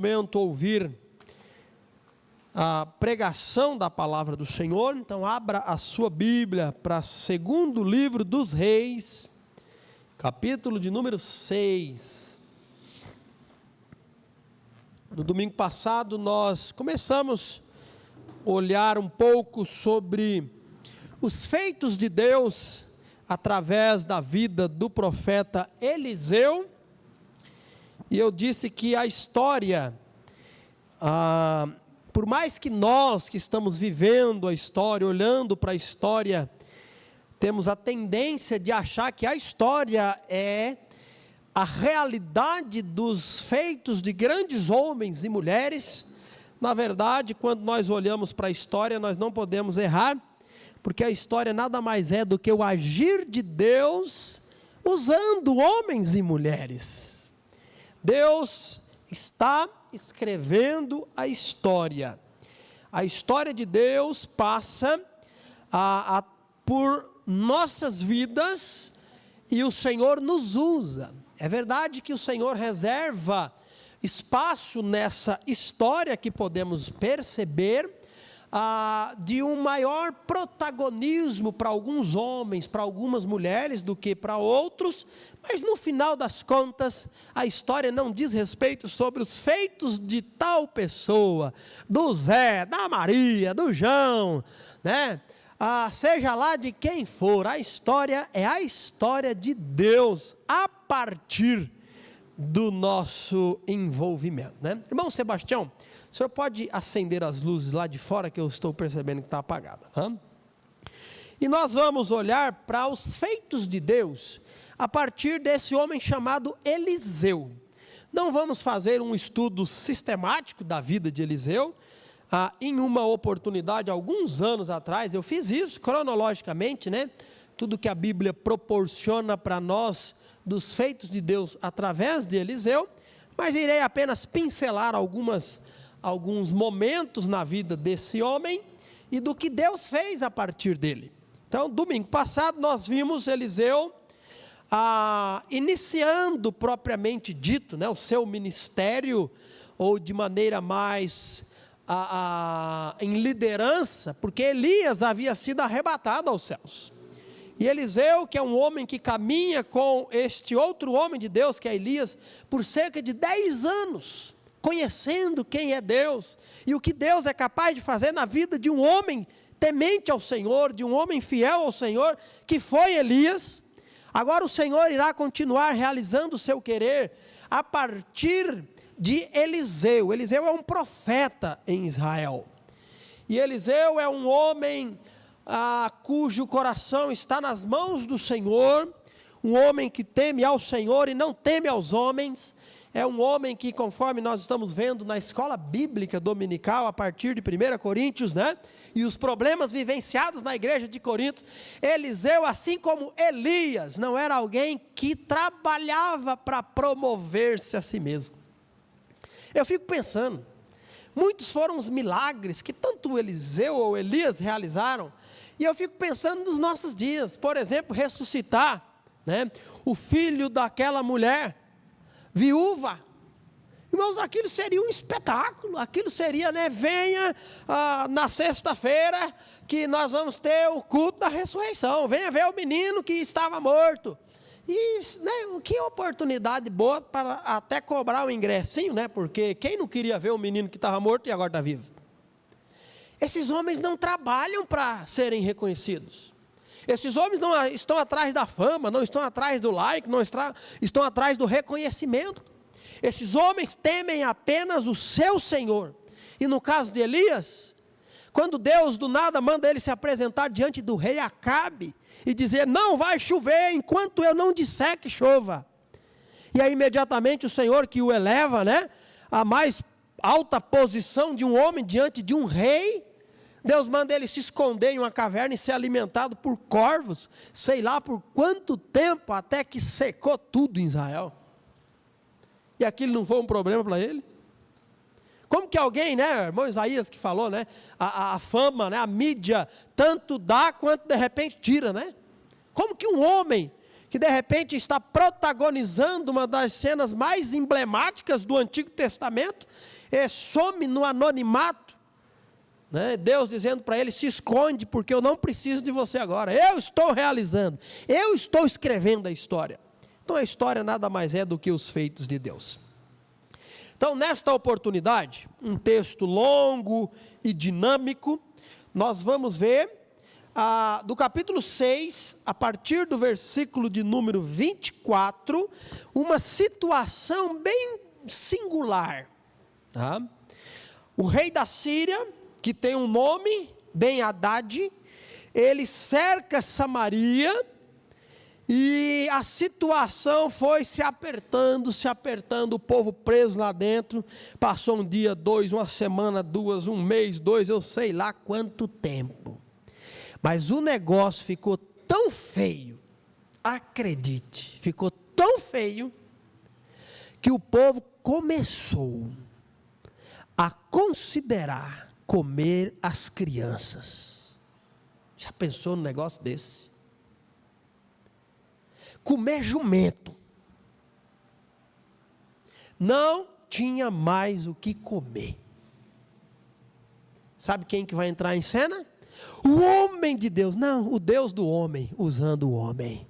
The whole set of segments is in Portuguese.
Momento ouvir a pregação da palavra do Senhor. Então abra a sua Bíblia para segundo livro dos Reis, capítulo de número 6. No domingo passado nós começamos a olhar um pouco sobre os feitos de Deus através da vida do profeta Eliseu. E eu disse que a história, por mais que nós que estamos vivendo a história, olhando para a história, temos a tendência de achar que a história é a realidade dos feitos de grandes homens e mulheres. Na verdade, quando nós olhamos para a história, nós não podemos errar, porque a história nada mais é do que o agir de Deus usando homens e mulheres. Deus está escrevendo a história. A história de Deus passa por nossas vidas e o Senhor nos usa. É verdade que o Senhor reserva espaço nessa história que podemos perceber de um maior protagonismo para alguns homens, para algumas mulheres do que para outros, mas no final das contas, a história não diz respeito sobre os feitos de tal pessoa, do Zé, da Maria, do João, né? Seja lá de quem for, a história é a história de Deus, a partir do nosso envolvimento, né? Irmão Sebastião, o senhor pode acender as luzes lá de fora, que eu estou percebendo que está apagada, tá? E nós vamos olhar para os feitos de Deus a partir desse homem chamado Eliseu. Não vamos fazer um estudo sistemático da vida de Eliseu. Em uma oportunidade, alguns anos atrás, eu fiz isso cronologicamente, né? Tudo que a Bíblia proporciona para nós dos feitos de Deus através de Eliseu, mas irei apenas pincelar alguns momentos na vida desse homem e do que Deus fez a partir dele. Então, domingo passado nós vimos Eliseu iniciando propriamente dito, né, o seu ministério, ou de maneira mais em liderança, porque Elias havia sido arrebatado aos céus. E Eliseu, que é um homem que caminha com este outro homem de Deus, que é Elias, por cerca de 10 anos, conhecendo quem é Deus, e o que Deus é capaz de fazer na vida de um homem temente ao Senhor, de um homem fiel ao Senhor, que foi Elias. Agora o Senhor irá continuar realizando o seu querer, a partir de Eliseu. Eliseu é um profeta em Israel, e Eliseu é um homem cujo coração está nas mãos do Senhor, um homem que teme ao Senhor e não teme aos homens. É um homem que, conforme nós estamos vendo na escola bíblica dominical, a partir de 1 Coríntios, né? E os problemas vivenciados na igreja de Corinto, Eliseu, assim como Elias, não era alguém que trabalhava para promover-se a si mesmo. Eu fico pensando, muitos foram os milagres que tanto Eliseu ou Elias realizaram, e eu fico pensando nos nossos dias. Por exemplo, ressuscitar, né, o filho daquela mulher viúva. Irmãos, aquilo seria um espetáculo. Aquilo seria, né, venha na sexta-feira que nós vamos ter o culto da ressurreição, venha ver o menino que estava morto. E, né, que oportunidade boa para até cobrar o ingressinho, né, porque quem não queria ver o menino que estava morto e agora está vivo? Esses homens não trabalham para serem reconhecidos. Esses homens não estão atrás da fama, não estão atrás do like, não estão atrás do reconhecimento. Esses homens temem apenas o seu Senhor. E no caso de Elias, quando Deus do nada manda ele se apresentar diante do rei Acabe e dizer: não vai chover enquanto eu não disser que chova. E aí imediatamente o Senhor, que o eleva, né, a mais alta posição de um homem diante de um rei, Deus manda ele se esconder em uma caverna e ser alimentado por corvos, sei lá por quanto tempo, até que secou tudo em Israel. E aquilo não foi um problema para ele? Como que alguém, né, irmão Isaías que falou, né, a fama, né, a mídia, tanto dá quanto de repente tira, né? Como que um homem que de repente está protagonizando uma das cenas mais emblemáticas do Antigo Testamento, e some no anonimato, né? Deus dizendo para ele: se esconde, porque eu não preciso de você agora, eu estou realizando, eu estou escrevendo a história. Então a história nada mais é do que os feitos de Deus. Então, nesta oportunidade, um texto longo e dinâmico, nós vamos ver do capítulo 6, a partir do versículo de número 24, uma situação bem singular. Tá? O rei da Síria, que tem um nome, Ben-Hadad, ele cerca Samaria, e a situação foi se apertando, o povo preso lá dentro. Passou um dia, dois, uma semana, duas, um mês, dois, eu sei lá quanto tempo. Mas o negócio ficou tão feio, acredite, ficou tão feio, que o povo começou a considerar comer as crianças. Já pensou num negócio desse? Comer jumento. Não tinha mais o que comer. Sabe quem que vai entrar em cena? O homem de Deus. Não, o Deus do homem, usando o homem.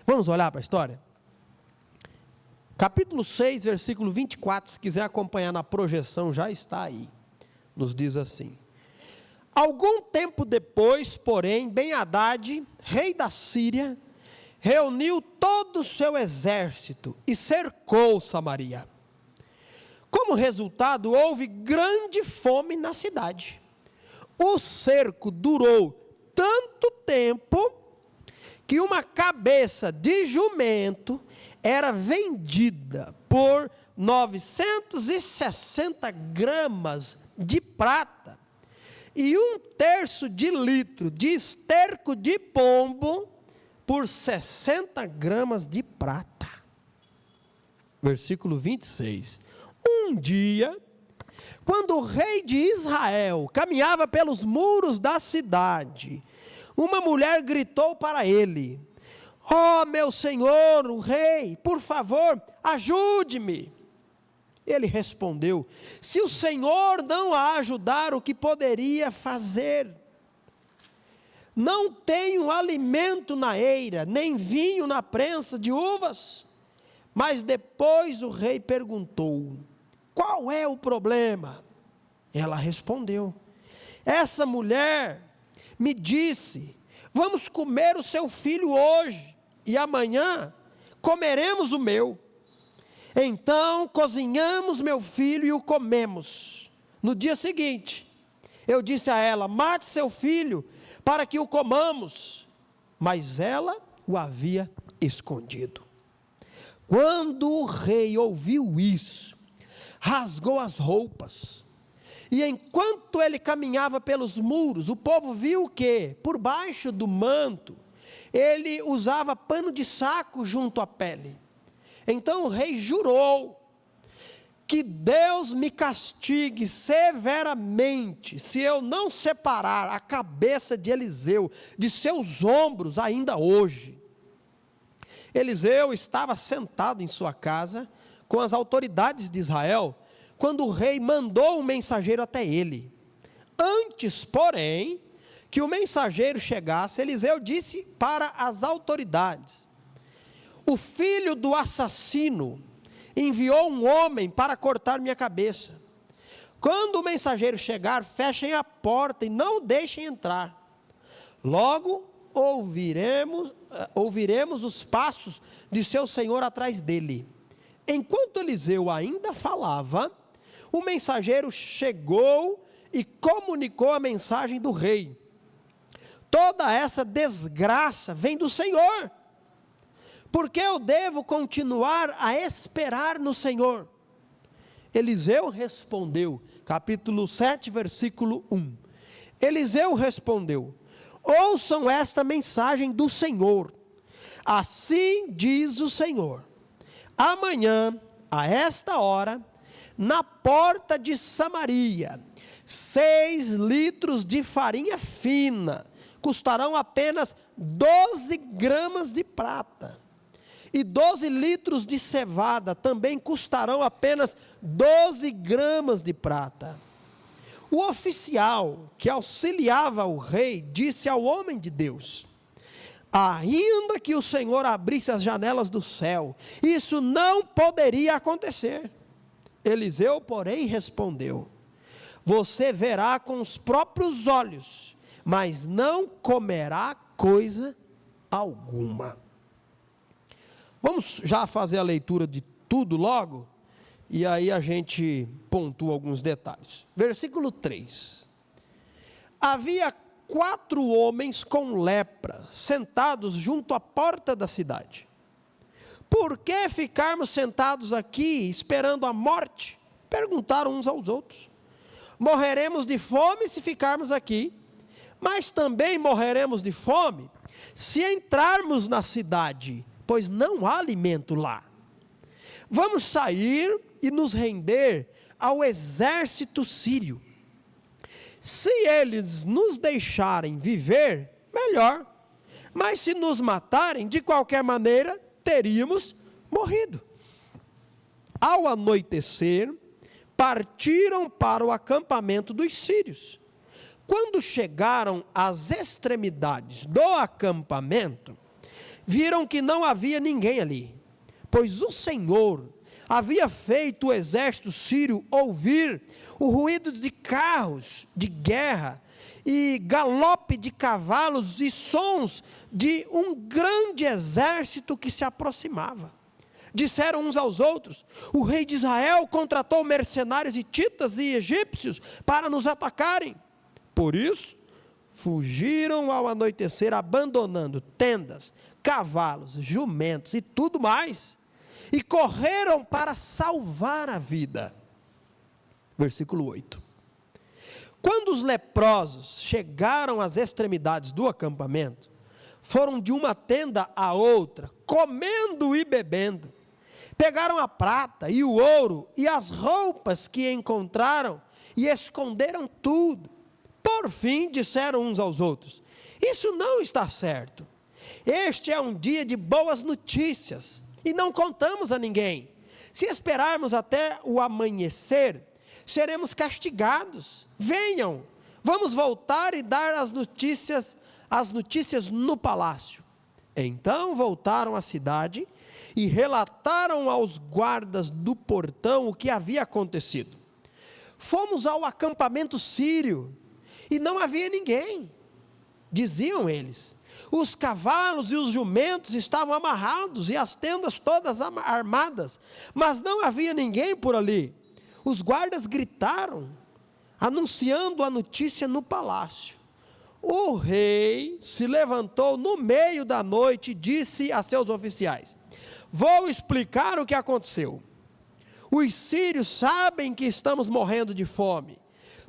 Vamos olhar para a história? Capítulo 6, versículo 24, se quiser acompanhar na projeção, já está aí. Nos diz assim: algum tempo depois, porém, Ben-Hadad, rei da Síria, reuniu todo o seu exército e cercou Samaria. Como resultado, houve grande fome na cidade. O cerco durou tanto tempo que uma cabeça de jumento era vendida por 960 gramas de prata e 1/3 de litro de esterco de pombo por 60 gramas de prata. Versículo 26. Um dia, quando o rei de Israel caminhava pelos muros da cidade, uma mulher gritou para ele: ó meu senhor, o rei, por favor, ajude-me. Ele respondeu: se o Senhor não a ajudar, o que poderia fazer? Não tenho alimento na eira, nem vinho na prensa de uvas. Mas depois o rei perguntou: qual é o problema? Ela respondeu: essa mulher me disse: vamos comer o seu filho hoje, e amanhã comeremos o meu. Então cozinhamos meu filho e o comemos. No dia seguinte, eu disse a ela: mate seu filho, para que o comamos. Mas ela o havia escondido. Quando o rei ouviu isso, rasgou as roupas. E enquanto ele caminhava pelos muros, o povo viu que, por baixo do manto, ele usava pano de saco junto à pele. Então o rei jurou: que Deus me castigue severamente, se eu não separar a cabeça de Eliseu de seus ombros ainda hoje. Eliseu estava sentado em sua casa, com as autoridades de Israel, quando o rei mandou um mensageiro até ele. Antes, porém, que o mensageiro chegasse, Eliseu disse para as autoridades: o filho do assassino enviou um homem para cortar minha cabeça. Quando o mensageiro chegar, fechem a porta e não o deixem entrar. Logo ouviremos os passos de seu senhor atrás dele. Enquanto Eliseu ainda falava, o mensageiro chegou e comunicou a mensagem do rei: toda essa desgraça vem do Senhor. Porque eu devo continuar a esperar no Senhor? Eliseu respondeu, capítulo 7, versículo 1. Eliseu respondeu: ouçam esta mensagem do Senhor. Assim diz o Senhor: amanhã, a esta hora, na porta de Samaria, 6 litros de farinha fina custarão apenas 12 gramas de prata. E 12 litros de cevada também custarão apenas 12 gramas de prata. O oficial que auxiliava o rei disse ao homem de Deus: ainda que o Senhor abrisse as janelas do céu, isso não poderia acontecer. Eliseu, porém, respondeu: você verá com os próprios olhos, mas não comerá coisa alguma. Vamos já fazer a leitura de tudo logo, e aí a gente pontua alguns detalhes. Versículo 3. Havia 4 homens com lepra, sentados junto à porta da cidade. Por que ficarmos sentados aqui, esperando a morte? Perguntaram uns aos outros. Morreremos de fome se ficarmos aqui, mas também morreremos de fome se entrarmos na cidade, pois não há alimento lá. Vamos sair e nos render ao exército sírio. Se eles nos deixarem viver, melhor. Mas se nos matarem, de qualquer maneira, teríamos morrido. Ao anoitecer, partiram para o acampamento dos sírios. Quando chegaram às extremidades do acampamento, viram que não havia ninguém ali, pois o Senhor havia feito o exército sírio ouvir o ruído de carros de guerra e galope de cavalos e sons de um grande exército que se aproximava. Disseram uns aos outros: o rei de Israel contratou mercenários hititas e egípcios para nos atacarem. Por isso, fugiram ao anoitecer, abandonando tendas, cavalos, jumentos e tudo mais, e correram para salvar a vida. Versículo 8. Quando os leprosos chegaram às extremidades do acampamento, foram de uma tenda à outra, comendo e bebendo. Pegaram a prata e o ouro e as roupas que encontraram e esconderam tudo. Por fim, disseram uns aos outros: isso não está certo. Este é um dia de boas notícias e não contamos a ninguém. Se esperarmos até o amanhecer, seremos castigados. Venham, vamos voltar e dar as notícias no palácio. Então voltaram à cidade e relataram aos guardas do portão o que havia acontecido. Fomos ao acampamento sírio e não havia ninguém, diziam eles. Os cavalos e os jumentos estavam amarrados e as tendas todas armadas, mas não havia ninguém por ali. Os guardas gritaram, anunciando a notícia no palácio. O rei se levantou no meio da noite e disse a seus oficiais: vou explicar o que aconteceu. Os sírios sabem que estamos morrendo de fome,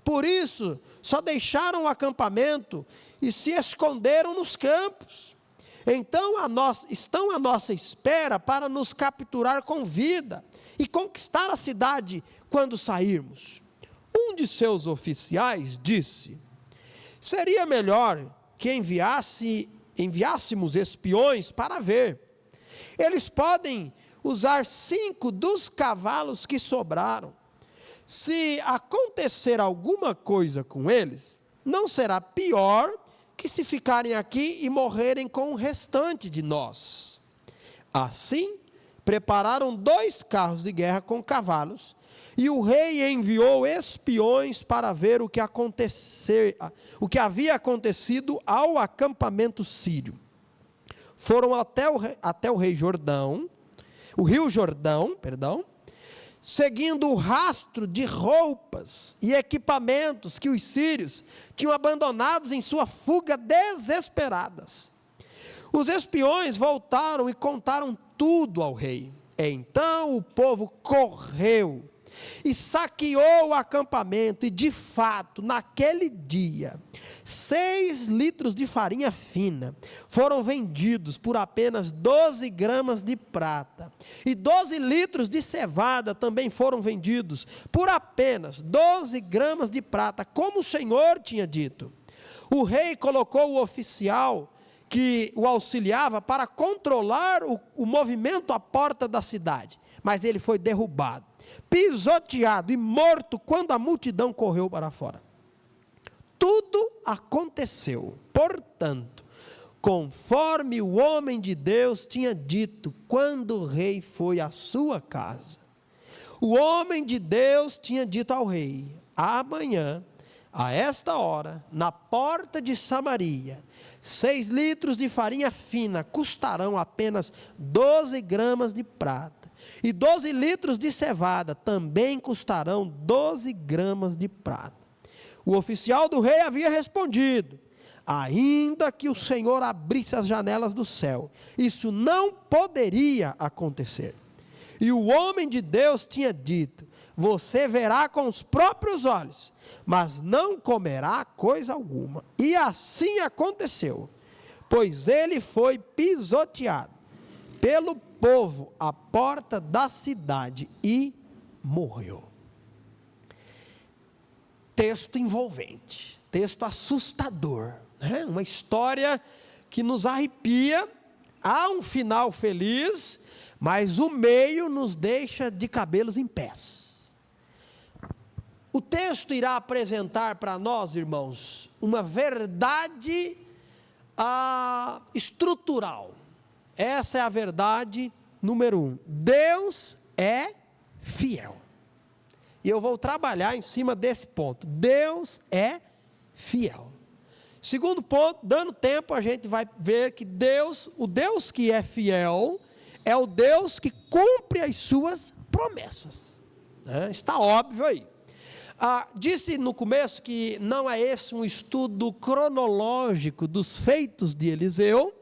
por isso só deixaram o acampamento e se esconderam nos campos. Então estão à nossa espera para nos capturar com vida e conquistar a cidade quando sairmos. Um de seus oficiais disse: seria melhor que enviássemos espiões para ver. Eles podem usar 5 dos cavalos que sobraram. Se acontecer alguma coisa com eles, não será pior que se ficarem aqui e morrerem com o restante de nós. Assim, prepararam 2 carros de guerra com cavalos, e o rei enviou espiões para ver o que havia acontecido ao acampamento sírio. Foram até o rio Jordão, seguindo o rastro de roupas e equipamentos que os sírios tinham abandonados em sua fuga desesperadas. Os espiões voltaram e contaram tudo ao rei. Então o povo correu e saqueou o acampamento, e de fato, naquele dia, 6 litros de farinha fina foram vendidos por apenas 12 gramas de prata, e 12 litros de cevada também foram vendidos por apenas 12 gramas de prata, como o Senhor tinha dito. O rei colocou o oficial que o auxiliava para controlar o movimento à porta da cidade. Mas ele foi derrubado, pisoteado e morto quando a multidão correu para fora. Tudo aconteceu, portanto, conforme o homem de Deus tinha dito quando o rei foi à sua casa. O homem de Deus tinha dito ao rei: amanhã, a esta hora, na porta de Samaria, 6 litros de farinha fina custarão apenas 12 gramas de prata, e 12 litros de cevada também custarão 12 gramas de prata. O oficial do rei havia respondido: ainda que o Senhor abrisse as janelas do céu, isso não poderia acontecer. E o homem de Deus tinha dito: você verá com os próprios olhos, mas não comerá coisa alguma. E assim aconteceu, pois ele foi pisoteado pelo povo à porta da cidade e morreu. Texto envolvente, texto assustador, né? Uma história que nos arrepia. Há um final feliz, mas o meio nos deixa de cabelos em pés. O texto irá apresentar para nós, irmãos, uma verdade estrutural. Essa é a verdade número 1. Deus é fiel. E eu vou trabalhar em cima desse ponto. Deus é fiel. Segundo ponto, dando tempo, a gente vai ver que Deus, o Deus que é fiel, é o Deus que cumpre as suas promessas. Está óbvio aí. Disse no começo que não é esse um estudo cronológico dos feitos de Eliseu,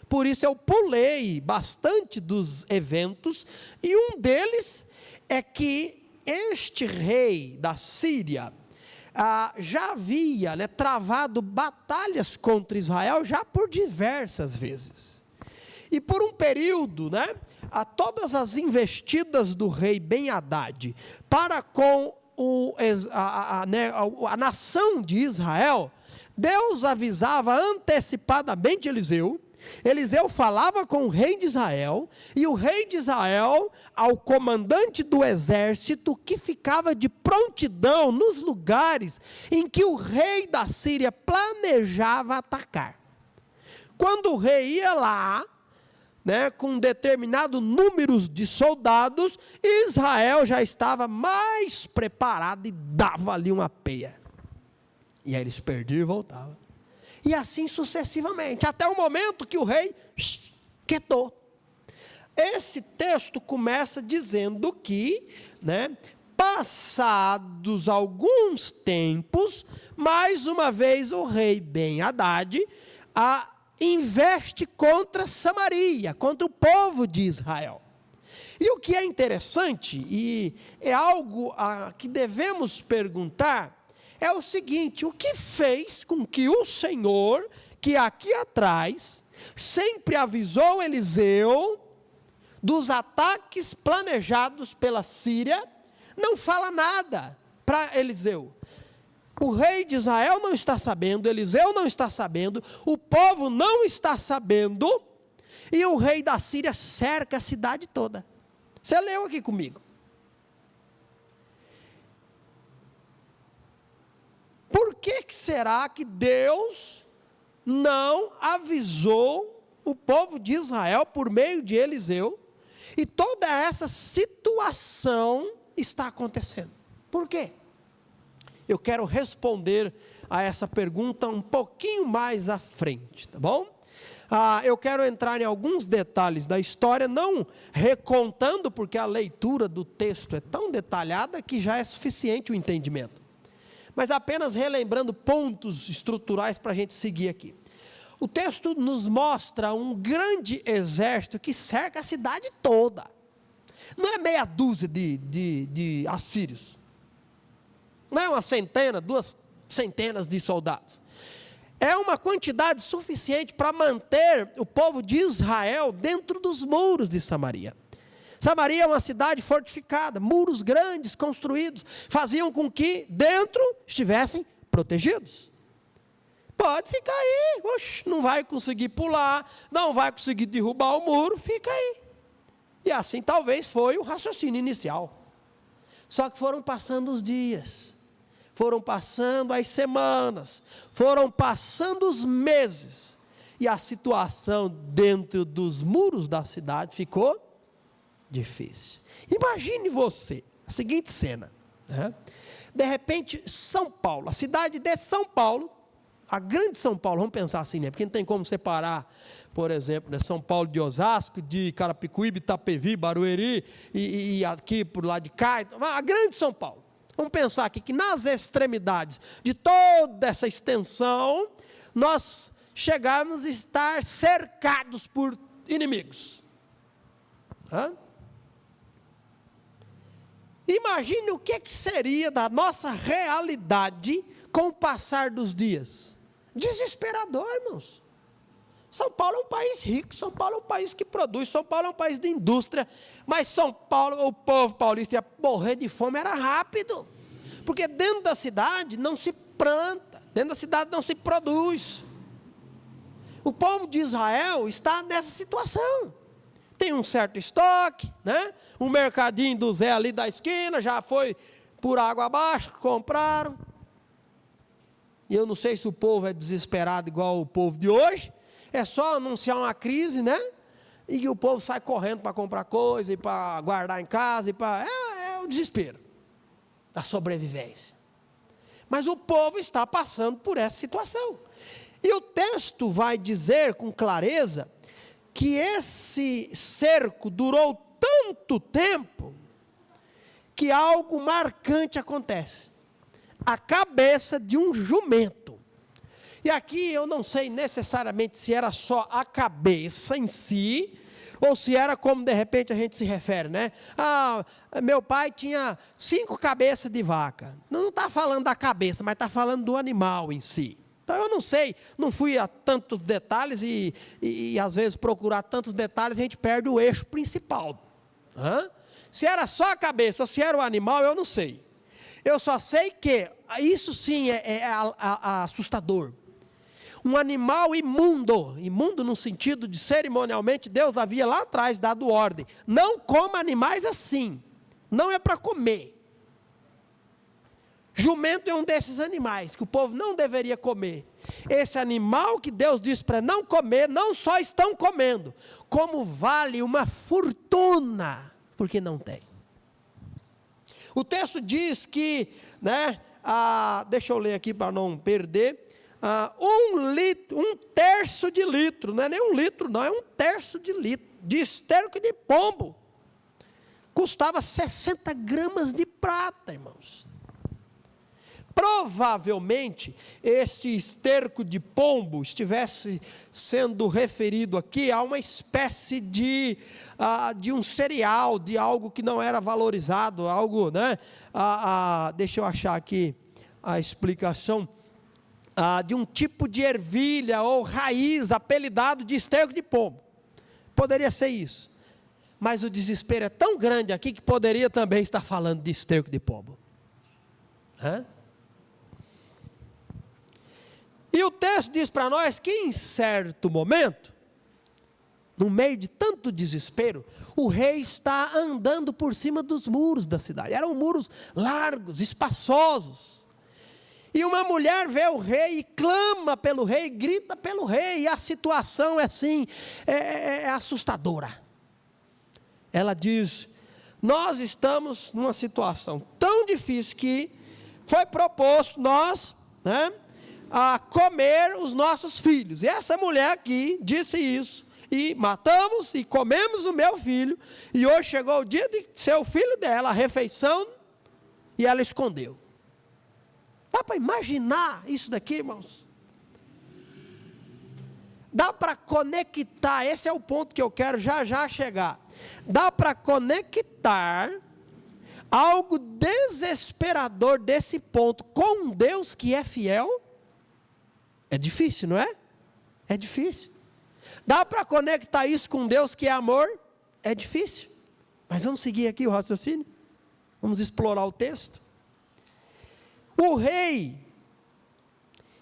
por isso eu pulei bastante dos eventos, e um deles é que este rei da Síria já havia travado batalhas contra Israel já por diversas vezes. E por um período, todas as investidas do rei Ben-Hadad para com a nação de Israel, Deus avisava antecipadamente Eliseu. Eliseu falava com o rei de Israel, e o rei de Israel ao comandante do exército, que ficava de prontidão nos lugares em que o rei da Síria planejava atacar. Quando o rei ia lá, com determinado número de soldados, Israel já estava mais preparado e dava ali uma peia. E aí eles perdiam e voltavam. E assim sucessivamente, até o momento que o rei quietou. Esse texto começa dizendo que, passados alguns tempos, mais uma vez o rei Ben-Hadad investe contra Samaria, contra o povo de Israel. E o que é interessante, e é algo que devemos perguntar, é o seguinte: o que fez com que o Senhor, que aqui atrás, sempre avisou Eliseu dos ataques planejados pela Síria, não fala nada para Eliseu? O rei de Israel não está sabendo, Eliseu não está sabendo, o povo não está sabendo, e o rei da Síria cerca a cidade toda. Você leu aqui comigo. Por que será que Deus não avisou o povo de Israel por meio de Eliseu, e toda essa situação está acontecendo? Por quê? Eu quero responder a essa pergunta um pouquinho mais à frente, tá bom? Eu quero entrar em alguns detalhes da história, não recontando, porque a leitura do texto é tão detalhada que já é suficiente o entendimento, mas apenas relembrando pontos estruturais para a gente seguir aqui. O texto nos mostra um grande exército que cerca a cidade toda. Não é meia dúzia de assírios. Não é uma centena, 2 centenas de soldados. É uma quantidade suficiente para manter o povo de Israel dentro dos muros de Samaria. Samaria é uma cidade fortificada, muros grandes construídos, faziam com que dentro estivessem protegidos. Pode ficar aí, oxe, não vai conseguir pular, não vai conseguir derrubar o muro, fica aí. E assim talvez foi o raciocínio inicial. Só que foram passando os dias, foram passando as semanas, foram passando os meses, e a situação dentro dos muros da cidade ficou difícil. Imagine você, a seguinte cena, né? De repente, São Paulo, a cidade de São Paulo, a grande São Paulo, vamos pensar assim, né? Porque não tem como separar, por exemplo, né, São Paulo de Osasco, de Carapicuíba, Itapevi, Barueri, e aqui por lá de cá, a grande São Paulo. Vamos pensar aqui que nas extremidades de toda essa extensão, nós chegamos a estar cercados por inimigos. Hã? Imagine o que seria da nossa realidade com o passar dos dias. Desesperador, irmãos. São Paulo é um país rico, São Paulo é um país que produz, São Paulo é um país de indústria, mas São Paulo, o povo paulista ia morrer de fome, era rápido, porque dentro da cidade não se planta, dentro da cidade não se produz. O povo de Israel está nessa situação, tem um certo estoque, né? O mercadinho do Zé ali da esquina, já foi por água abaixo, compraram, e eu não sei se o povo é desesperado igual o povo de hoje, é só anunciar uma crise, né? E o povo sai correndo para comprar coisa, e para guardar em casa, é o desespero da sobrevivência. Mas o povo está passando por essa situação. E o texto vai dizer com clareza que esse cerco durou tanto tempo que algo marcante acontece. A cabeça de um jumento. E aqui eu não sei necessariamente se era só a cabeça em si, ou se era como de repente a gente se refere, né? Ah, meu pai tinha 5 cabeças de vaca. Não está falando da cabeça, mas está falando do animal em si. Então eu não sei, não fui a tantos detalhes e às vezes procurar tantos detalhes a gente perde o eixo principal. Se era só a cabeça ou se era o animal, eu não sei. Eu só sei que isso sim é assustador. Um animal imundo, imundo no sentido de cerimonialmente, Deus havia lá atrás dado ordem, não coma animais assim, não é para comer. Jumento é um desses animais que o povo não deveria comer. Esse animal que Deus disse para não comer, não só estão comendo, como vale uma fortuna, porque não tem. O texto diz que, deixa eu ler aqui para não perder, 1 terço de litro, não é nem 1 litro não, é 1 terço de litro, de esterco de pombo, custava 60 gramas de prata, irmãos. Provavelmente, esse esterco de pombo estivesse sendo referido aqui a uma espécie de um cereal, de algo que não era valorizado, algo, né? Deixa eu achar aqui a explicação, de um tipo de ervilha ou raiz apelidado de esterco de pombo. Poderia ser isso. Mas o desespero é tão grande aqui que poderia também estar falando de esterco de pombo. E o texto diz para nós que em certo momento, no meio de tanto desespero, o rei está andando por cima dos muros da cidade. Eram muros largos, espaçosos. E uma mulher vê o rei e clama pelo rei, grita pelo rei, e a situação é assim, é assustadora. Ela diz: nós estamos numa situação tão difícil que foi proposto nós, a comer os nossos filhos. E essa mulher aqui disse isso, e matamos e comemos o meu filho, e hoje chegou o dia de ser o filho dela, a refeição, e ela escondeu. Dá para imaginar isso daqui, irmãos? Dá para conectar, esse é o ponto que eu quero já chegar. Dá para conectar algo desesperador desse ponto com um Deus que é fiel? É difícil, não é? É difícil. Dá para conectar isso com Deus que é amor? É difícil. Mas vamos seguir aqui o raciocínio? Vamos explorar o texto? O rei,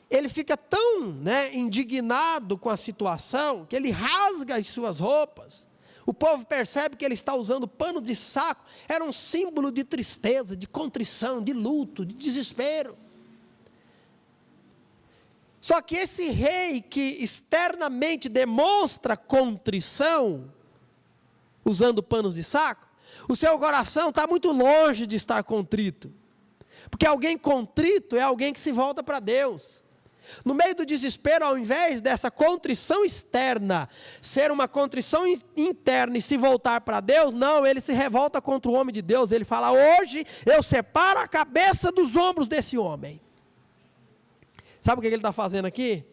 ele fica tão, indignado com a situação, que ele rasga as suas roupas. O povo percebe que ele está usando pano de saco. Era um símbolo de tristeza, de contrição, de luto, de desespero. Só que esse rei que externamente demonstra contrição, usando panos de saco, o seu coração está muito longe de estar contrito. Porque alguém contrito é alguém que se volta para Deus. No meio do desespero, ao invés dessa contrição externa ser uma contrição interna e se voltar para Deus, não, ele se revolta contra o homem de Deus. Ele fala: hoje eu separo a cabeça dos ombros desse homem. Sabe o que ele está fazendo aqui?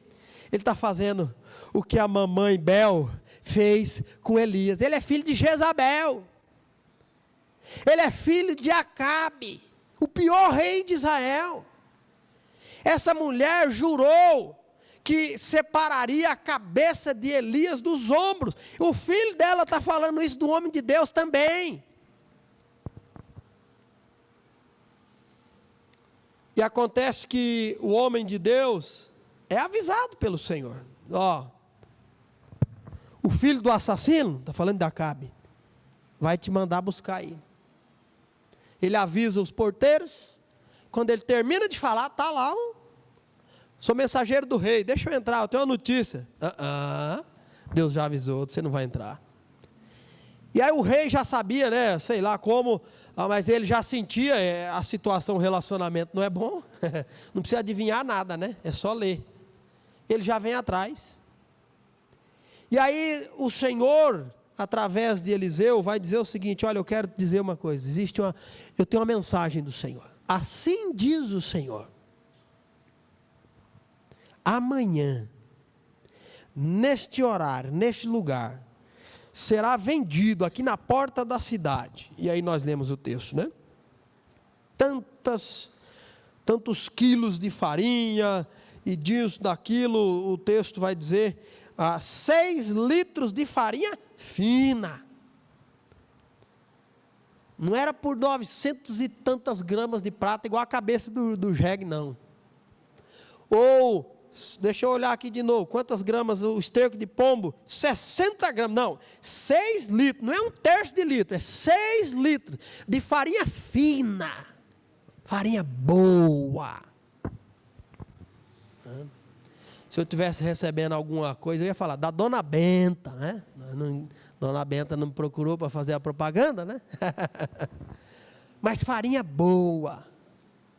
Ele está fazendo o que a mamãe Bel fez com Elias. Ele é filho de Jezabel. Ele é filho de Acabe, o pior rei de Israel. Essa mulher jurou que separaria a cabeça de Elias dos ombros. O filho dela está falando isso do homem de Deus também. E acontece que o homem de Deus é avisado pelo Senhor. O filho do assassino, está falando de Acabe, vai te mandar buscar aí. Ele avisa os porteiros. Quando ele termina de falar, está lá: sou mensageiro do rei, deixa eu entrar, eu tenho uma notícia. Deus já avisou, você não vai entrar. E aí o rei já sabia, sei lá como, mas ele já sentia a situação, o relacionamento não é bom. Não precisa adivinhar nada, é só ler. Ele já vem atrás. E aí o Senhor, através de Eliseu, vai dizer o seguinte: olha, eu quero te dizer uma coisa, eu tenho uma mensagem do Senhor. Assim diz o Senhor: amanhã, neste horário, neste lugar, será vendido aqui na porta da cidade. E aí nós lemos o texto, tantos quilos de farinha, e disso, daquilo, o texto vai dizer, 6 litros de farinha fina. Não era por 900 e tantas gramas de prata, igual a cabeça do jegue, não. Ou, deixa eu olhar aqui de novo, quantas gramas o esterco de pombo? 60 gramas, não, 6 litros, não é 1/3 de litro, é 6 litros de farinha fina, farinha boa. Se eu estivesse recebendo alguma coisa, eu ia falar da Dona Benta, Dona Benta não me procurou para fazer a propaganda, Mas farinha boa,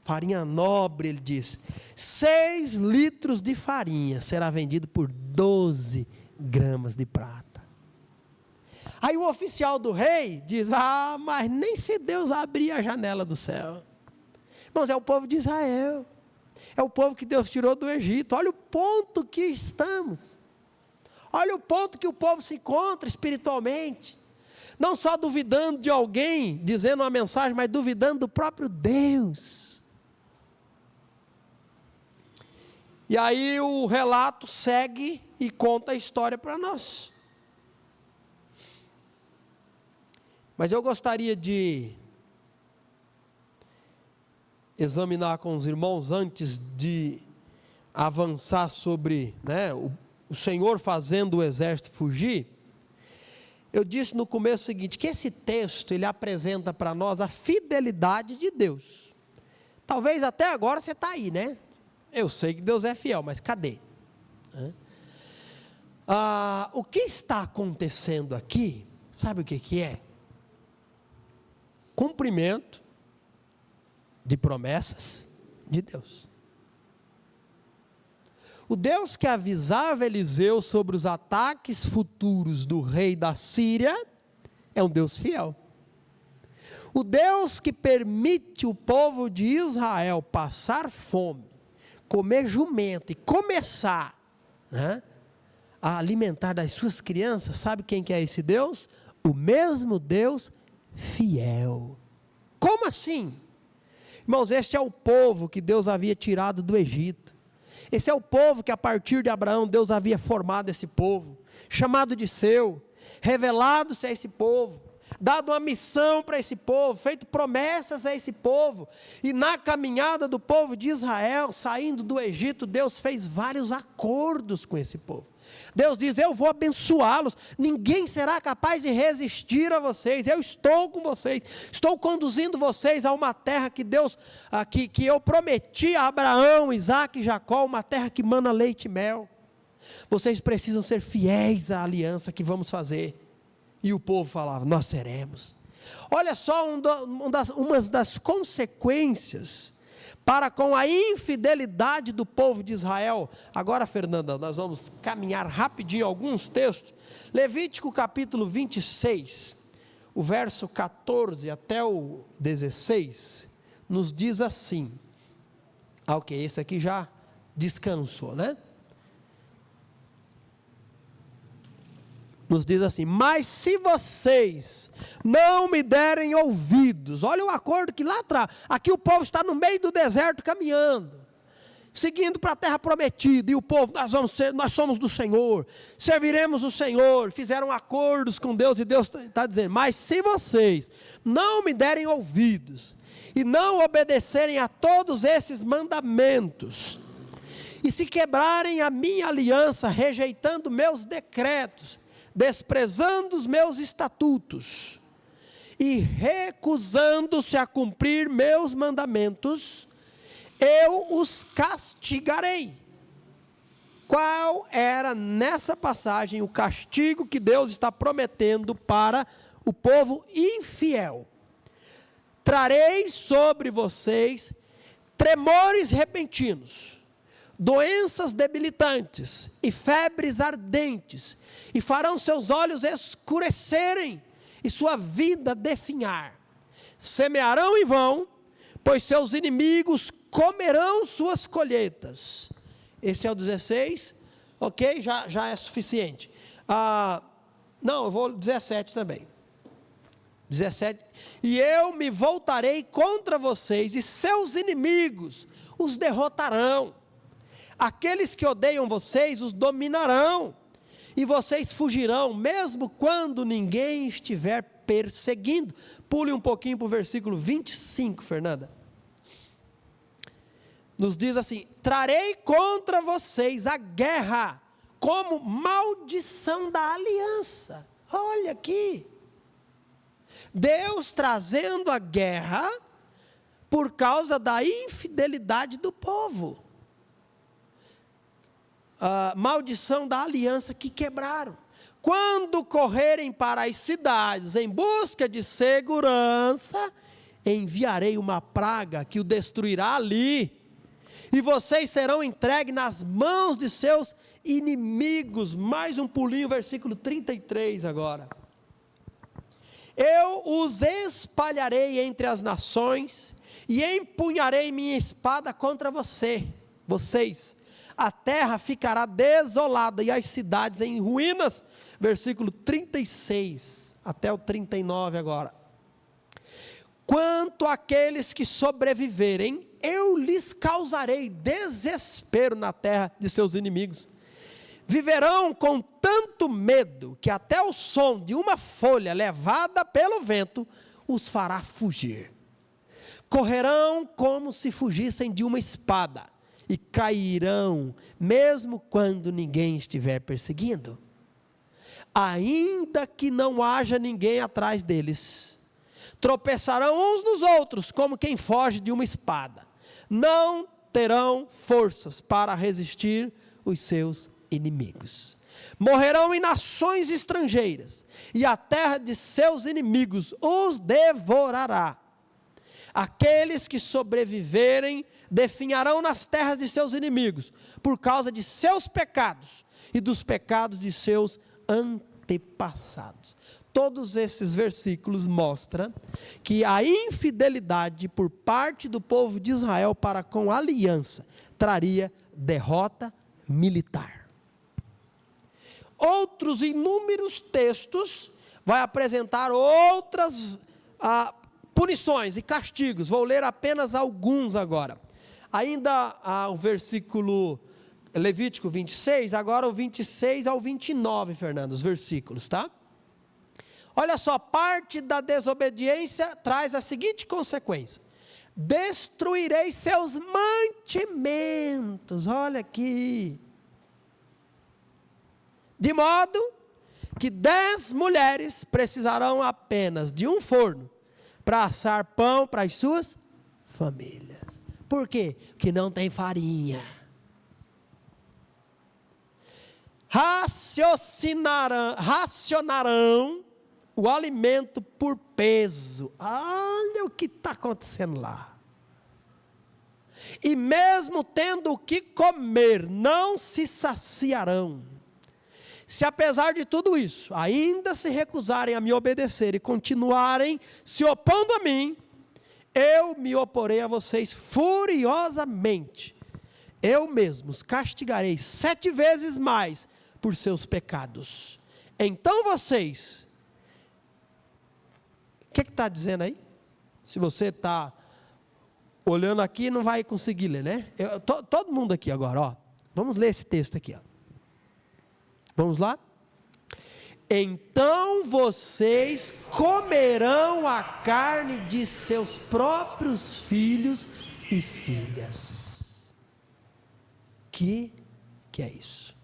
farinha nobre, ele diz. 6 litros de farinha será vendido por 12 gramas de prata. Aí o oficial do rei diz: mas nem se Deus abrir a janela do céu. Irmãos, é o povo de Israel. É o povo que Deus tirou do Egito. Olha o ponto que estamos. Olha o ponto que o povo se encontra espiritualmente. Não só duvidando de alguém, dizendo uma mensagem, mas duvidando do próprio Deus. E aí o relato segue e conta a história para nós. Mas eu gostaria de examinar com os irmãos, antes de avançar sobre o Senhor fazendo o exército fugir. Eu disse no começo o seguinte, que esse texto ele apresenta para nós a fidelidade de Deus. Talvez até agora você está aí, eu sei que Deus é fiel, mas cadê? O que está acontecendo aqui, sabe o que é? Cumprimento de promessas de Deus. O Deus que avisava Eliseu sobre os ataques futuros do rei da Síria é um Deus fiel. O Deus que permite o povo de Israel passar fome, comer jumento e começar a alimentar das suas crianças, sabe quem que é esse Deus? O mesmo Deus fiel. Como assim? Irmãos, este é o povo que Deus havia tirado do Egito. Esse é o povo que a partir de Abraão Deus havia formado esse povo, chamado de seu, revelado-se a esse povo, dado uma missão para esse povo, feito promessas a esse povo, e na caminhada do povo de Israel, saindo do Egito, Deus fez vários acordos com esse povo. Deus diz: eu vou abençoá-los, ninguém será capaz de resistir a vocês, eu estou com vocês, estou conduzindo vocês a uma terra que Deus, que eu prometi a Abraão, Isaque e Jacó, uma terra que mana leite e mel. Vocês precisam ser fiéis à aliança que vamos fazer. E o povo falava: nós seremos. Olha só uma das consequências para com a infidelidade do povo de Israel. Agora, Fernanda, nós vamos caminhar rapidinho alguns textos. Levítico capítulo 26, o verso 14 até o 16, nos diz assim. Ok, esse aqui já descansou, né? Nos diz assim: mas se vocês não me derem ouvidos, olha o acordo que lá atrás, aqui o povo está no meio do deserto caminhando, seguindo para a terra prometida, e o povo: nós somos do Senhor, serviremos o Senhor, fizeram acordos com Deus, e Deus está dizendo: mas se vocês não me derem ouvidos, e não obedecerem a todos esses mandamentos, e se quebrarem a minha aliança, rejeitando meus decretos, desprezando os meus estatutos e recusando-se a cumprir meus mandamentos, eu os castigarei. Qual era nessa passagem o castigo que Deus está prometendo para o povo infiel? Trarei sobre vocês tremores repentinos, doenças debilitantes e febres ardentes, e farão seus olhos escurecerem e sua vida definhar. Semearão em vão, pois seus inimigos comerão suas colheitas. Esse é o 16, ok? Já é suficiente. Não, eu vou 17 também. 17, e eu me voltarei contra vocês, e seus inimigos os derrotarão. Aqueles que odeiam vocês os dominarão, e vocês fugirão, mesmo quando ninguém estiver perseguindo. Pule um pouquinho para o versículo 25, Fernanda. Nos diz assim: trarei contra vocês a guerra, como maldição da aliança. Olha aqui, Deus trazendo a guerra, por causa da infidelidade do povo. Maldição da aliança que quebraram. Quando correrem para as cidades em busca de segurança, enviarei uma praga que o destruirá ali, e vocês serão entregues nas mãos de seus inimigos. Mais um pulinho, versículo 33 agora. Eu os espalharei entre as nações, e empunharei minha espada contra vocês. A terra ficará desolada e as cidades em ruínas. Versículo 36 até o 39 agora. Quanto àqueles que sobreviverem, eu lhes causarei desespero na terra de seus inimigos. Viverão com tanto medo que até o som de uma folha levada pelo vento os fará fugir. Correrão como se fugissem de uma espada, e cairão, mesmo quando ninguém estiver perseguindo. Ainda que não haja ninguém atrás deles, tropeçarão uns nos outros, como quem foge de uma espada. Não terão forças para resistir os seus inimigos. Morrerão em nações estrangeiras, e a terra de seus inimigos os devorará. Aqueles que sobreviverem definharão nas terras de seus inimigos, por causa de seus pecados e dos pecados de seus antepassados. Todos esses versículos mostram que a infidelidade por parte do povo de Israel para com a aliança traria derrota militar. Outros inúmeros textos vai apresentar outras punições e castigos. Vou ler apenas alguns agora. Ainda o versículo Levítico 26, agora o 26 ao 29, Fernando, os versículos, tá? Olha só, parte da desobediência traz a seguinte consequência: destruirei seus mantimentos. Olha aqui. De modo que 10 mulheres precisarão apenas de um forno para assar pão para as suas famílias. Por quê? Porque não tem farinha. Racionarão o alimento por peso. Olha o que está acontecendo lá. E mesmo tendo o que comer, não se saciarão. Se apesar de tudo isso, ainda se recusarem a me obedecer e continuarem se opondo a mim, eu me oporei a vocês furiosamente. Eu mesmo os castigarei 7 vezes mais por seus pecados. Então vocês, o que está dizendo aí? Se você está olhando aqui, não vai conseguir ler, né? Todo mundo aqui agora, ó. Vamos ler esse texto aqui, ó. Vamos lá? Então vocês comerão a carne de seus próprios filhos e filhas. Que é isso?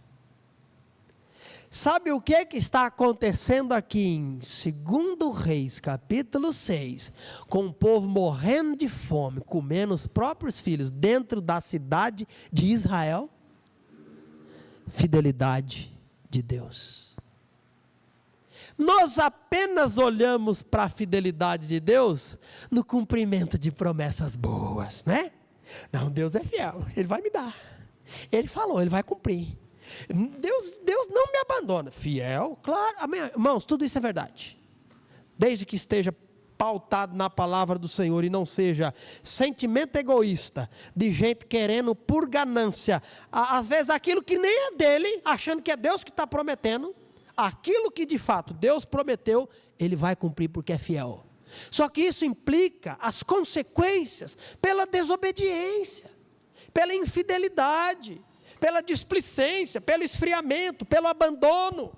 Sabe o que está acontecendo aqui em 2 Reis, capítulo 6, com o povo morrendo de fome, comendo os próprios filhos dentro da cidade de Israel? Fidelidade de Deus. Nós apenas olhamos para a fidelidade de Deus no cumprimento de promessas boas, né? Não, Deus é fiel, Ele vai me dar. Ele falou, Ele vai cumprir. Deus não me abandona. Fiel, claro. Amém. Irmãos, tudo isso é verdade. Desde que esteja pautado na palavra do Senhor e não seja sentimento egoísta de gente querendo por ganância, às vezes aquilo que nem é dele, achando que é Deus que está prometendo, aquilo que de fato Deus prometeu, Ele vai cumprir porque é fiel. Só que isso implica as consequências pela desobediência, pela infidelidade, pela displicência, pelo esfriamento, pelo abandono.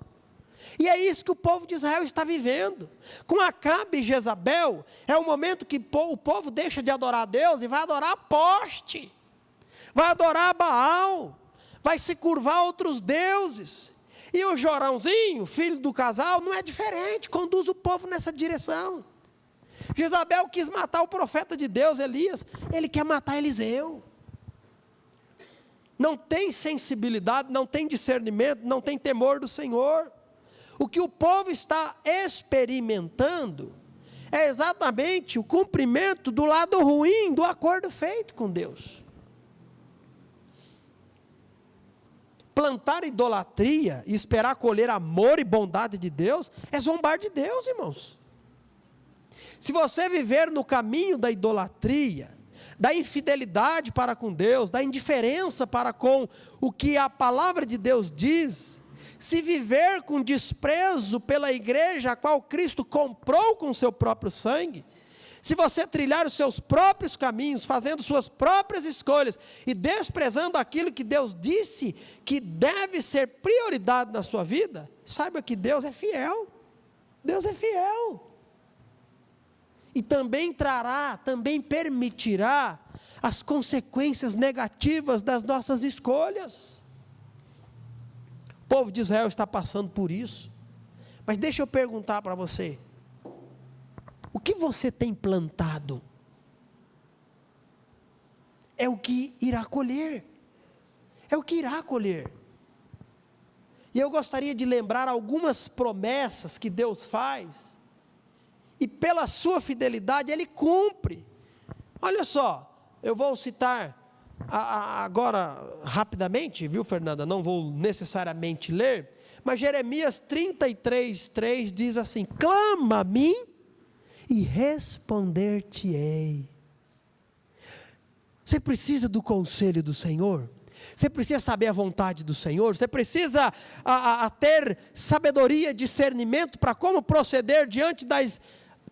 E é isso que o povo de Israel está vivendo. Com Acabe e Jezabel, é o momento que o povo deixa de adorar a Deus e vai adorar poste, vai adorar Baal, vai se curvar a outros deuses. E o Jorãozinho, filho do casal, não é diferente, conduz o povo nessa direção. Jezabel quis matar o profeta de Deus, Elias, ele quer matar Eliseu. Não tem sensibilidade, não tem discernimento, não tem temor do Senhor. O que o povo está experimentando é exatamente o cumprimento do lado ruim do acordo feito com Deus. Plantar idolatria e esperar colher amor e bondade de Deus é zombar de Deus, irmãos. Se você viver no caminho da idolatria, da infidelidade para com Deus, da indiferença para com o que a palavra de Deus diz, se viver com desprezo pela igreja a qual Cristo comprou com o seu próprio sangue, se você trilhar os seus próprios caminhos, fazendo suas próprias escolhas e desprezando aquilo que Deus disse que deve ser prioridade na sua vida, saiba que Deus é fiel. Deus é fiel. E também também permitirá as consequências negativas das nossas escolhas. O povo de Israel está passando por isso. Mas deixa eu perguntar para você: o que você tem plantado é o que irá colher. É o que irá colher. E eu gostaria de lembrar algumas promessas que Deus faz, e pela sua fidelidade Ele cumpre. Olha só, eu vou citar agora rapidamente, viu, Fernanda? Não vou necessariamente ler, mas Jeremias 33:3 diz assim: clama a mim e responder-te-ei. Você precisa do conselho do Senhor? Você precisa saber a vontade do Senhor? Você precisa ter sabedoria, discernimento para como proceder diante das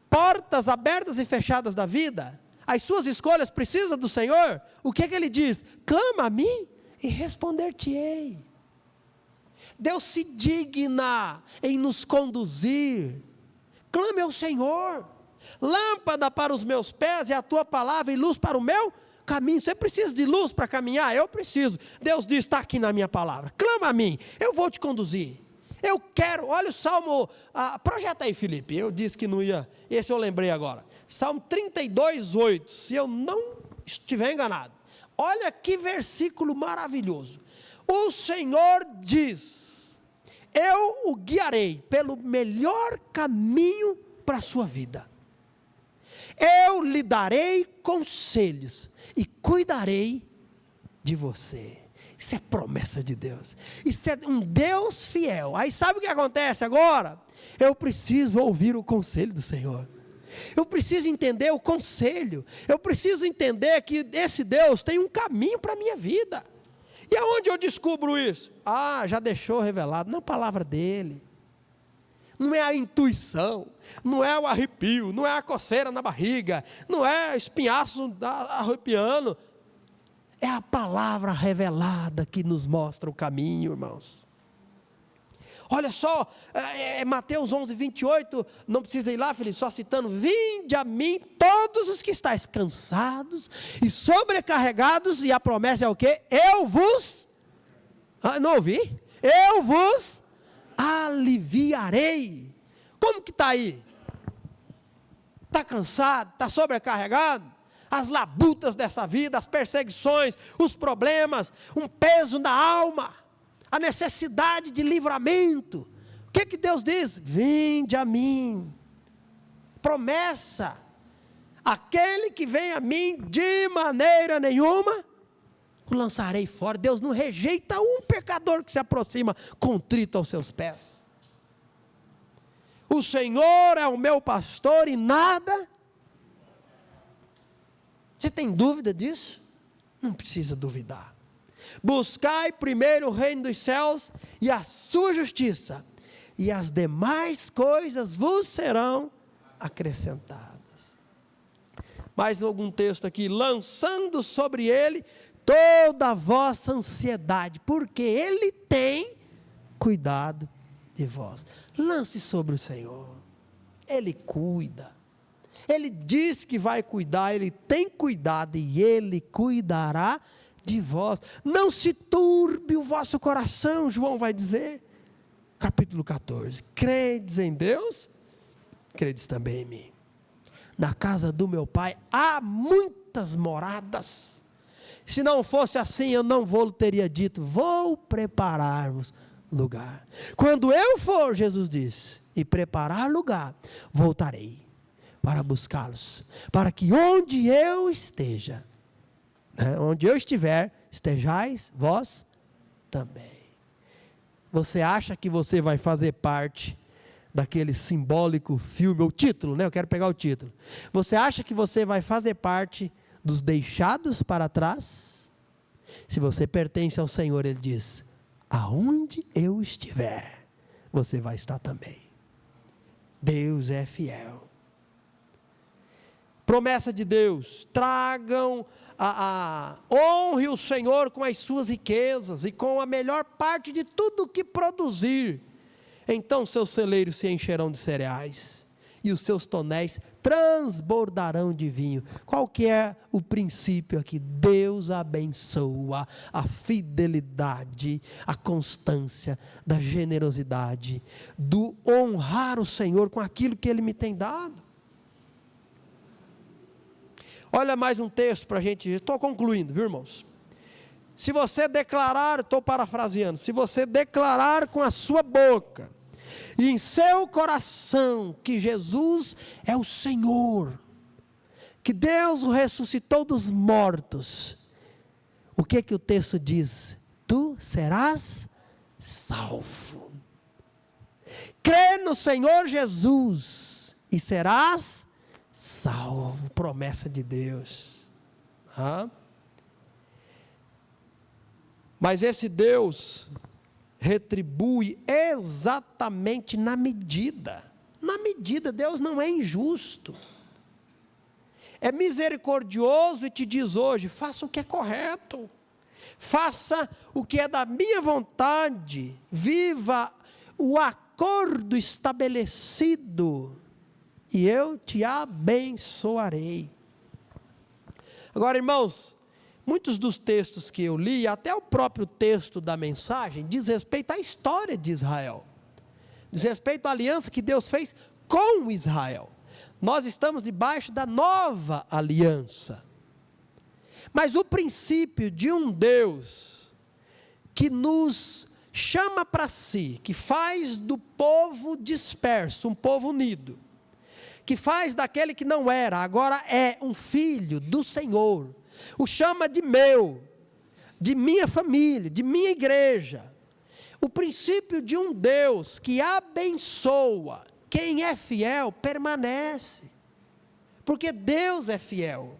portas abertas e fechadas da vida? As suas escolhas precisam do Senhor? O que Ele diz? Clama a mim e responder-te-ei. Deus se digna em nos conduzir Clame ao Senhor. Lâmpada para os meus pés e a tua palavra e luz para o meu caminho. Você precisa de luz para caminhar? Eu preciso. Deus diz, está aqui na minha palavra. Clama a mim, eu vou te conduzir. Eu quero, olha o Salmo, projeta aí, Felipe, eu disse que não ia, esse eu lembrei agora. Salmo 32:8, se eu não estiver enganado. Olha que versículo maravilhoso. O Senhor diz, eu o guiarei pelo melhor caminho para a sua vida. Eu lhe darei conselhos e cuidarei de você. Isso é promessa de Deus. Isso é um Deus fiel. Aí sabe o que acontece agora? Eu preciso ouvir o conselho do Senhor. Eu preciso entender o conselho. Eu preciso entender que esse Deus tem um caminho para a minha vida. E aonde eu descubro isso? Já deixou revelado na palavra dele. Não é a intuição, não é o arrepio, não é a coceira na barriga, não é espinhaço arrepiando. É a palavra revelada que nos mostra o caminho, irmãos. Olha só, Mateus 11:28, não precisa ir lá, Felipe, só citando: vinde a mim todos os que estáis cansados e sobrecarregados, e a promessa é o quê? Eu vos, não ouvi? Eu vos aliviarei. Como que está aí? Está cansado? Está sobrecarregado? As labutas dessa vida, as perseguições, os problemas, um peso na alma, a necessidade de livramento. O que Deus diz? Vinde a mim. Promessa: aquele que vem a mim, de maneira nenhuma o lançarei fora. Deus não rejeita um pecador que se aproxima contrito aos seus pés. O Senhor é o meu pastor e nada. Você tem dúvida disso? Não precisa duvidar. Buscai primeiro o reino dos céus e a sua justiça, e as demais coisas vos serão acrescentadas. Mais algum texto aqui: lançando sobre ele toda a vossa ansiedade, porque ele tem cuidado de vós. Lance sobre o Senhor, ele cuida. Ele diz que vai cuidar, ele tem cuidado e ele cuidará de vós. Não se turbe o vosso coração, João vai dizer, capítulo 14. Credes em Deus, credes também em mim. Na casa do meu pai há muitas moradas. Se não fosse assim, eu não vou teria dito, vou preparar-vos lugar. Quando eu for, Jesus disse, e preparar lugar, voltarei para buscá-los, para que onde eu esteja, onde eu estiver, estejais vós também. Você acha que você vai fazer parte daquele simbólico filme, o título, eu quero pegar o título. Você acha que você vai fazer parte dos deixados para trás? Se você pertence ao Senhor, Ele diz, aonde eu estiver, você vai estar também. Deus é fiel. Promessa de Deus: tragam, honre o Senhor com as suas riquezas e com a melhor parte de tudo que produzir. Então seus celeiros se encherão de cereais e os seus tonéis transbordarão de vinho. Qual que é o princípio aqui? Deus abençoa a fidelidade, a constância, da generosidade, do honrar o Senhor com aquilo que Ele me tem dado. Olha mais um texto para a gente, estou concluindo, viu, irmãos? Se você declarar, estou parafraseando, se você declarar com a sua boca e em seu coração que Jesus é o Senhor, que Deus o ressuscitou dos mortos, o que o texto diz? Tu serás salvo. Crê no Senhor Jesus e serás salvo. Promessa de Deus. Mas esse Deus retribui exatamente na medida. Na medida, Deus não é injusto. É misericordioso e te diz hoje, faça o que é correto. Faça o que é da minha vontade. Viva o acordo estabelecido e eu te abençoarei. Agora, irmãos, muitos dos textos que eu li, até o próprio texto da mensagem, diz respeito à história de Israel, diz respeito à aliança que Deus fez com Israel. Nós estamos debaixo da nova aliança, mas o princípio de um Deus que nos chama para si, que faz do povo disperso um povo unido, que faz daquele que não era, agora é um filho do Senhor, o chama de meu, de minha família, de minha igreja. O princípio de um Deus que abençoa quem é fiel permanece, porque Deus é fiel.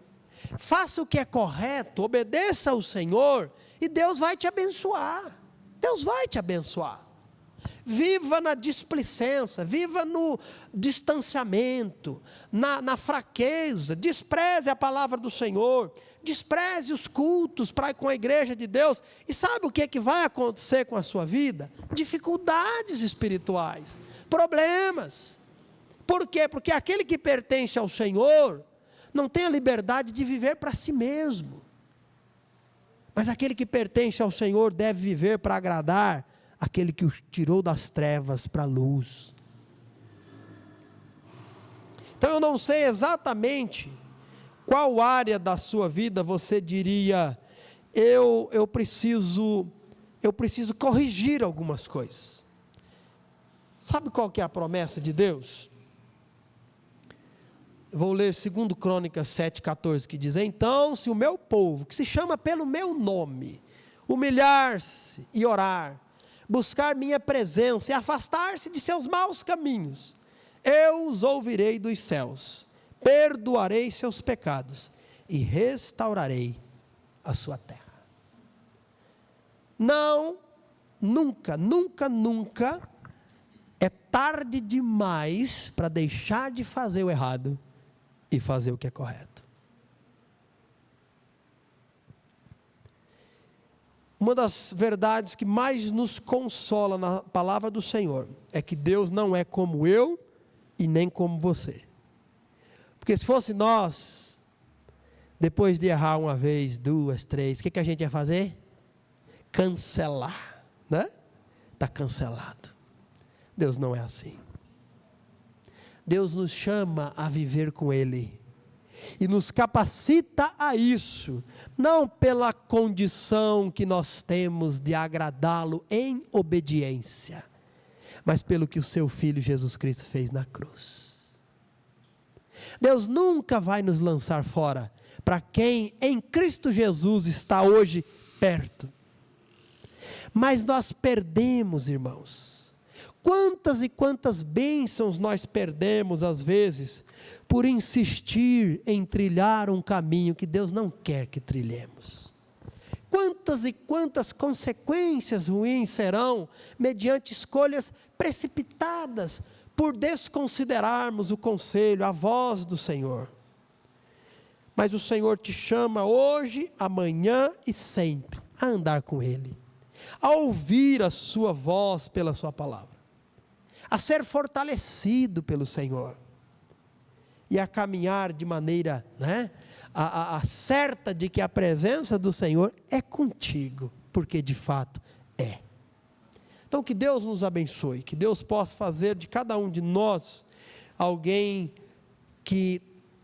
Faça o que é correto, obedeça ao Senhor e Deus vai te abençoar. Deus vai te abençoar. Viva na displicência, viva no distanciamento, na fraqueza, despreze a palavra do Senhor, despreze os cultos para com a igreja de Deus, e sabe o que vai acontecer com a sua vida? Dificuldades espirituais, problemas. Por quê? Porque aquele que pertence ao Senhor, não tem a liberdade de viver para si mesmo, mas aquele que pertence ao Senhor deve viver para agradar aquele que os tirou das trevas para a luz. Então eu não sei exatamente qual área da sua vida você diria, eu preciso corrigir algumas coisas. Sabe qual que é a promessa de Deus? Vou ler 2 Crônicas 7,14, que diz: então, se o meu povo, que se chama pelo meu nome, humilhar-se e orar, buscar minha presença e afastar-se de seus maus caminhos, eu os ouvirei dos céus, perdoarei seus pecados e restaurarei a sua terra. Não, nunca, nunca, nunca é tarde demais para deixar de fazer o errado e fazer o que é correto. Uma das verdades que mais nos consola na palavra do Senhor é que Deus não é como eu e nem como você. Porque se fosse nós, depois de errar uma vez, duas, três, o que a gente ia fazer? Cancelar, né? Está cancelado. Deus não é assim. Deus nos chama a viver com Ele e nos capacita a isso, não pela condição que nós temos de agradá-lo em obediência, mas pelo que o seu Filho Jesus Cristo fez na cruz. Deus nunca vai nos lançar fora para quem em Cristo Jesus está hoje perto, mas nós perdemos, irmãos. Quantas e quantas bênçãos nós perdemos às vezes por insistir em trilhar um caminho que Deus não quer que trilhemos. Quantas e quantas consequências ruins serão mediante escolhas precipitadas por desconsiderarmos o conselho, a voz do Senhor. Mas o Senhor te chama hoje, amanhã e sempre a andar com Ele, a ouvir a sua voz pela sua palavra, a ser fortalecido pelo Senhor e a caminhar de maneira, a certa de que a presença do Senhor é contigo, porque de fato é. Então que Deus nos abençoe, que Deus possa fazer de cada um de nós alguém que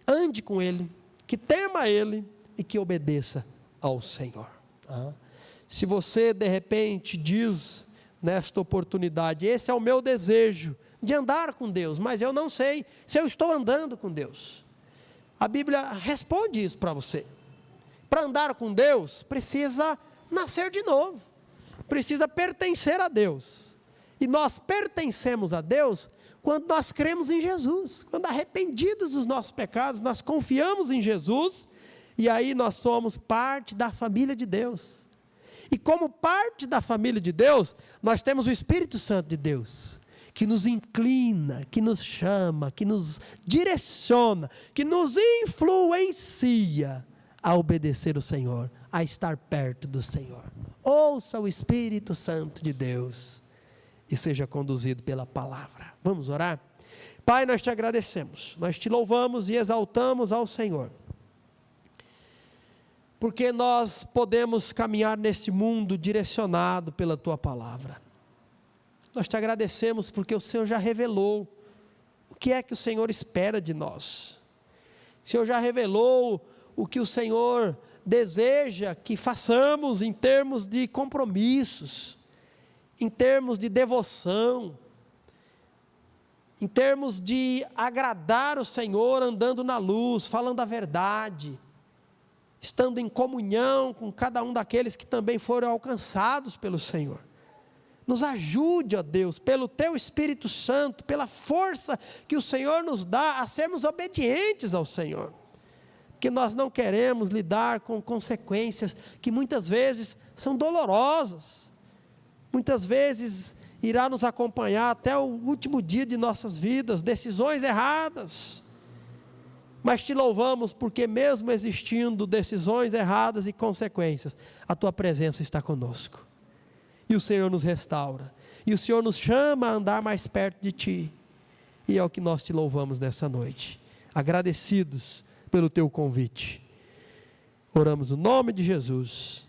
ande com Ele, que tema Ele e que obedeça ao Senhor. Se você de repente diz nesta oportunidade, esse é o meu desejo de andar com Deus, mas eu não sei se eu estou andando com Deus. A Bíblia responde isso para você. Para andar com Deus, precisa nascer de novo, precisa pertencer a Deus, e nós pertencemos a Deus quando nós cremos em Jesus, quando arrependidos dos nossos pecados, nós confiamos em Jesus, e aí nós somos parte da família de Deus. E como parte da família de Deus, nós temos o Espírito Santo de Deus, que nos inclina, que nos chama, que nos direciona, que nos influencia a obedecer o Senhor, a estar perto do Senhor. Ouça o Espírito Santo de Deus e seja conduzido pela palavra. Vamos orar? Pai, nós te agradecemos, nós te louvamos e exaltamos ao Senhor, porque nós podemos caminhar neste mundo direcionado pela tua palavra. Nós te agradecemos porque o Senhor já revelou o que é que o Senhor espera de nós. O Senhor já revelou o que o Senhor deseja que façamos em termos de compromissos, em termos de devoção, em termos de agradar o Senhor andando na luz, falando a verdade, estando em comunhão com cada um daqueles que também foram alcançados pelo Senhor. Nos ajude, ó Deus, pelo Teu Espírito Santo, pela força que o Senhor nos dá a sermos obedientes ao Senhor, porque nós não queremos lidar com consequências que muitas vezes são dolorosas, muitas vezes irá nos acompanhar até o último dia de nossas vidas, decisões erradas, mas te louvamos porque mesmo existindo decisões erradas e consequências, a tua presença está conosco, e o Senhor nos restaura, e o Senhor nos chama a andar mais perto de ti, e é o que nós te louvamos nessa noite, agradecidos pelo teu convite. Oramos no nome de Jesus,